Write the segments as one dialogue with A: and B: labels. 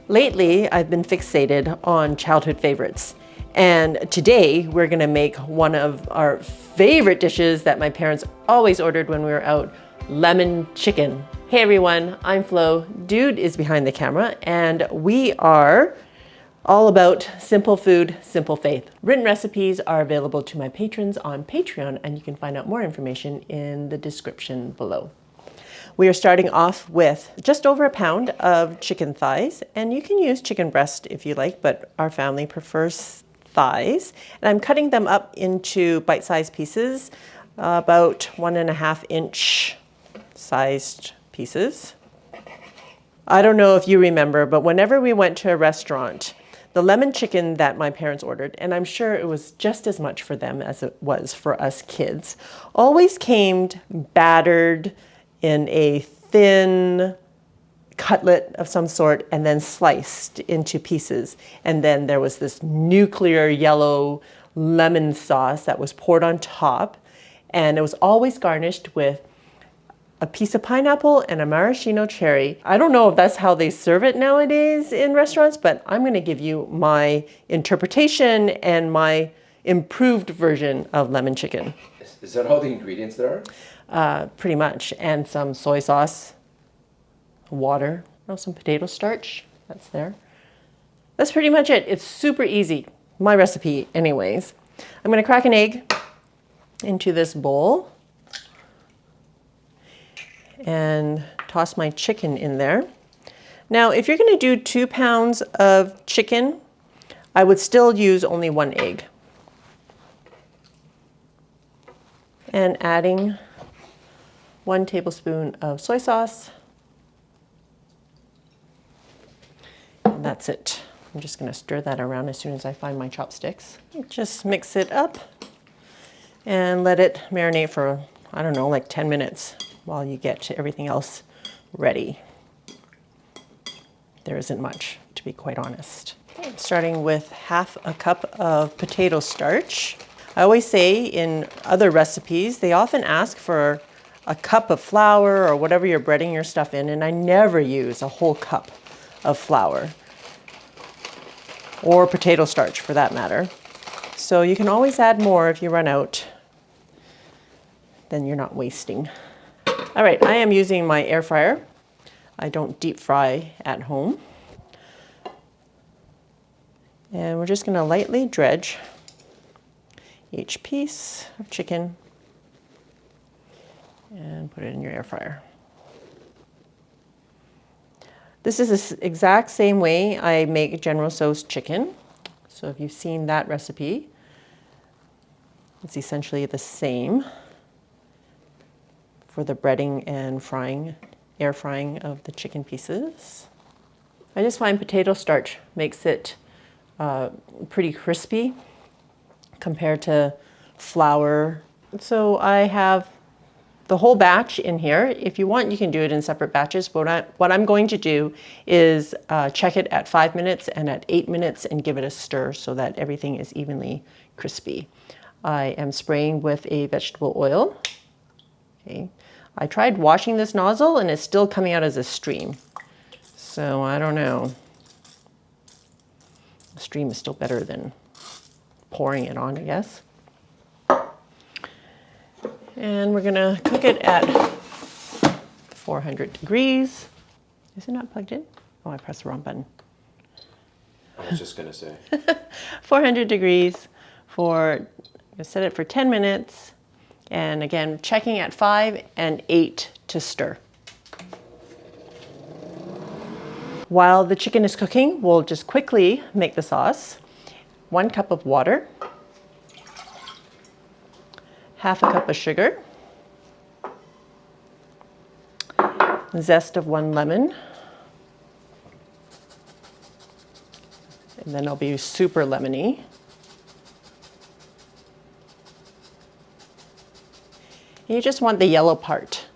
A: Lately, I've been fixated on childhood favorites. And today we're gonna make one of our favorite dishes that my parents always ordered when we were out, lemon chicken. Hey everyone, I'm Flo. Dude is behind the camera, and we are all about simple food, simple faith. Written recipes are available to my patrons on Patreon, and you can find out more information in the description below. We are starting off with just over a pound of chicken thighs, and you can use chicken breast if you like, but our family prefers thighs. And I'm cutting them up into bite-sized pieces, about 1.5 inch sized pieces. I don't know if you remember, but whenever we went to a restaurant, the lemon chicken that my parents ordered, and I'm sure it was just as much for them as it was for us kids, always came battered in a thin cutlet of some sort and then sliced into pieces. And then there was this nuclear yellow lemon sauce that was poured on top. And it was always garnished with a piece of pineapple and a maraschino cherry. I don't know if that's how they serve it nowadays in restaurants, but I'm gonna give you my interpretation and my improved version of lemon chicken.
B: Is that all the ingredients there are?
A: Pretty much, and some soy sauce, water, some potato starch, that's there. That's pretty much it. It's super easy, my recipe anyways. I'm gonna crack an egg into this bowl and toss my chicken in there. Now, if you're gonna do 2 pounds of chicken, I would still use only 1 egg. And adding 1 tablespoon of soy sauce. And that's it. I'm just gonna stir that around as soon as I find my chopsticks. Just mix it up and let it marinate for, I don't know, like 10 minutes while you get everything else ready. There isn't much, to be quite honest. Starting with 1/2 cup of potato starch. I always say in other recipes, they often ask for a cup of flour or whatever you're breading your stuff in, and I never use a whole cup of flour or potato starch for that matter. So you can always add more if you run out, then you're not wasting. All right, I am using my air fryer. I don't deep fry at home. And we're just gonna lightly dredge each piece of chicken and put it in your air fryer. This is the exact same way I make General Tso's chicken. So if you've seen that recipe, it's essentially the same for the breading and frying, air frying of the chicken pieces. I just find potato starch makes it pretty crispy compared to flour. So I have the whole batch in here. If you want, you can do it in separate batches, but what I'm going to do is check it at 5 minutes and at 8 minutes and give it a stir so that everything is evenly crispy. I am spraying with a vegetable oil. Okay. I tried washing this nozzle and it's still coming out as a stream. So I don't know. The stream is still better than pouring it on, I guess. And we're gonna cook it at 400 degrees. Is it not plugged in? Oh, I pressed the wrong button.
B: I was just gonna say.
A: 400 degrees for, set it for 10 minutes. And again, checking at 5 and 8 to stir. While the chicken is cooking, we'll just quickly make the sauce. 1 cup of water, 1/2 cup of sugar, zest of 1 lemon, and then it'll be super lemony. You just want the yellow part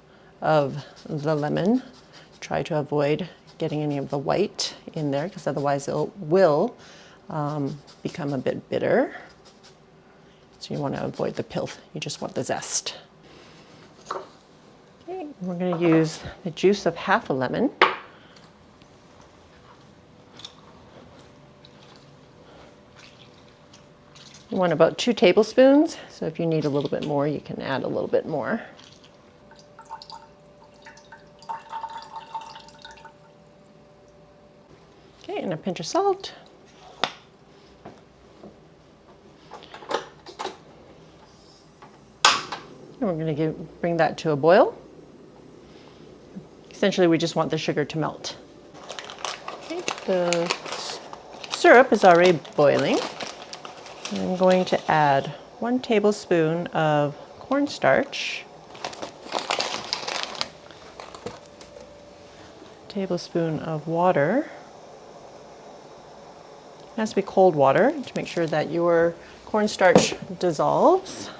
A: of the lemon. Try to avoid getting any of the white in there because otherwise it will become a bit bitter. So you want to avoid the pith, you just want the zest. Okay, we're going to use the juice of 1/2 lemon. You want about 2 tablespoons. So if you need a little bit more, you can add a little bit more. Okay, and a pinch of salt. And we're going to bring that to a boil. Essentially, we just want the sugar to melt. Okay, the syrup is already boiling. I'm going to add 1 tablespoon of cornstarch, a tablespoon of water. It has to be cold water to make sure that your cornstarch dissolves.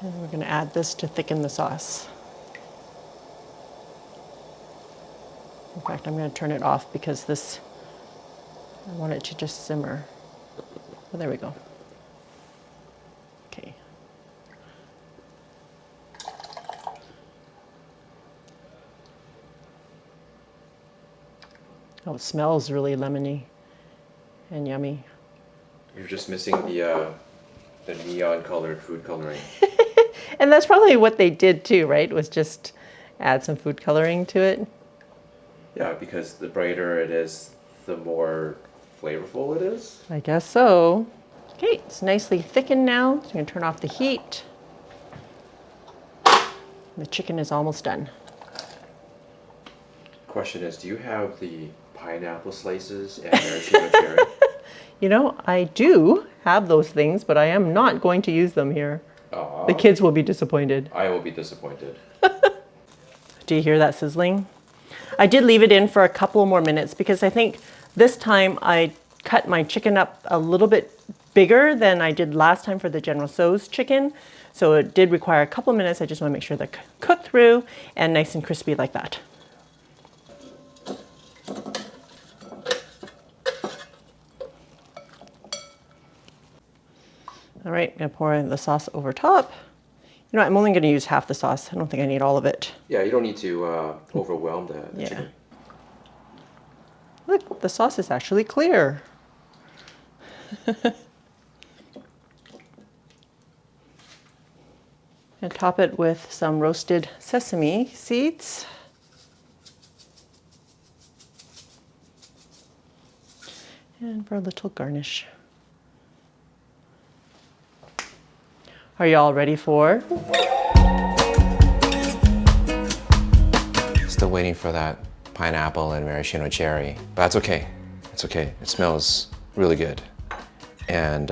A: And we're going to add this to thicken the sauce. In fact, I'm going to turn it off because I want it to just simmer. Oh, there we go. Okay. Oh, it smells really lemony and yummy.
B: You're just missing the neon colored food coloring.
A: And that's probably what they did too, right? Was just add some food coloring to it.
B: Yeah, because the brighter it is, the more flavorful it is.
A: I guess so. Okay, it's nicely thickened now. So I'm going to turn off the heat. The chicken is almost done.
B: Question is, do you have the pineapple slices and maraschino cherry?
A: You know, I do have those things, but I am not going to use them here.
B: Aww.
A: The kids will be disappointed.
B: I will be disappointed.
A: Do you hear that sizzling? I did leave it in for a couple more minutes because I think this time I cut my chicken up a little bit bigger than I did last time for the General Tso's chicken. So it did require a couple minutes. I just want to make sure they're cooked through and nice and crispy like that. All right, I'm going to pour the sauce over top. You know, I'm only going to use half the sauce. I don't think I need all of it.
B: Yeah, you don't need to overwhelm the chicken.
A: Look, the sauce is actually clear. And top it with some roasted sesame seeds. And for a little garnish. Are you all ready for?
B: Still waiting for that pineapple and maraschino cherry, but that's okay. It's okay. It smells really good. And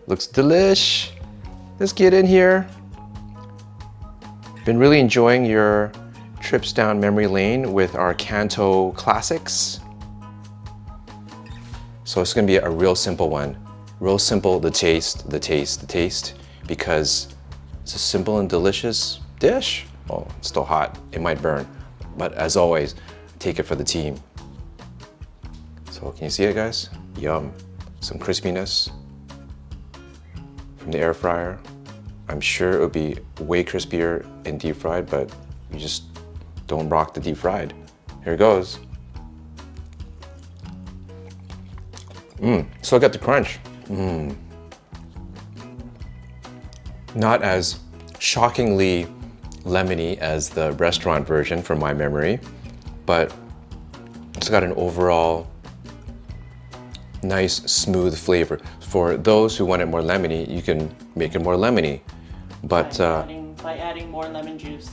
B: looks delish. Let's get in here. Been really enjoying your trips down memory lane with our Kanto classics. So it's gonna be a real simple one. Real simple, the taste, because it's a simple and delicious dish. Oh, it's still hot, it might burn. But as always, take it for the team. So can you see it, guys? Yum, some crispiness from the air fryer. I'm sure it would be way crispier in deep fried, but you just don't rock the deep fried. Here it goes. Still got the crunch. Not as shockingly lemony as the restaurant version from my memory, but it's got an overall nice smooth flavor. For those who want it more lemony, you can make it more lemony, but
A: by adding more lemon juice.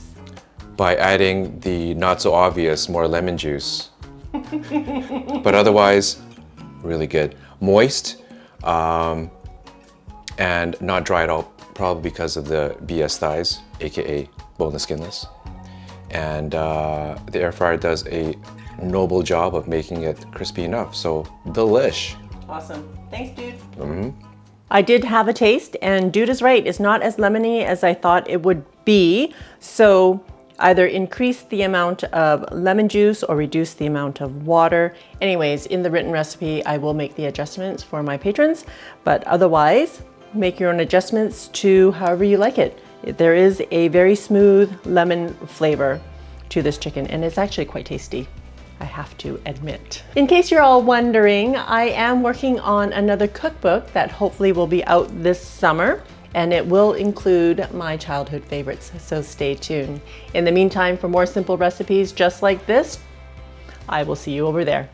B: By adding the not so obvious more lemon juice. But otherwise, really good. Moist, and not dry at all, probably because of the BS thighs, aka boneless skinless. And the air fryer does a noble job of making it crispy enough, so delish.
A: Awesome. Thanks, dude. I did have a taste, and dude is right. It's not as lemony as I thought it would be. So either increase the amount of lemon juice or reduce the amount of water. Anyways, in the written recipe, I will make the adjustments for my patrons, but otherwise, make your own adjustments to however you like it. There is a very smooth lemon flavor. to this chicken, and it's actually quite tasty, I have to admit. In case you're all wondering, I am working on another cookbook that hopefully will be out this summer, and it will include my childhood favorites, so stay tuned. In the meantime, for more simple recipes just like this, I will see you over there.